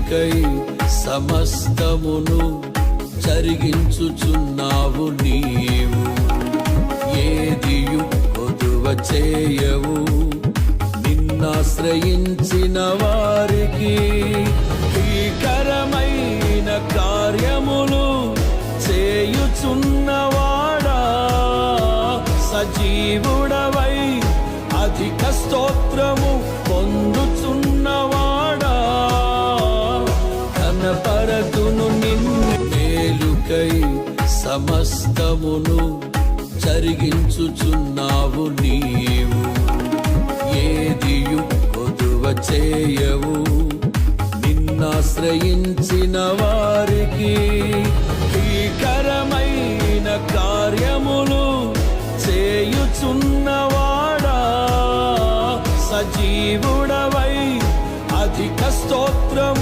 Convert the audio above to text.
మేలుకై సమస్తమును జరిగించుచున్నావు నీవు. ఏదియు కొదువ చేయవు నిన్నాశ్రయించిన వారికి. భీకరమైన కార్యములు చేయుచున్నవాడా, సజీవుడవై అధిక స్తోత్రము పొందుచున్నవాడా, కనపరతును నిన్ను. మేలుకై సమస్తమును జరిగించుచున్నావు నీవు. ఏదియు కొదువ చేయవు నిన్నాశ్రయించిన వారికి. భీకరమైన కార్యములు చేయుచున్నవాడా, సజీవుడవై అధిక స్తోత్రం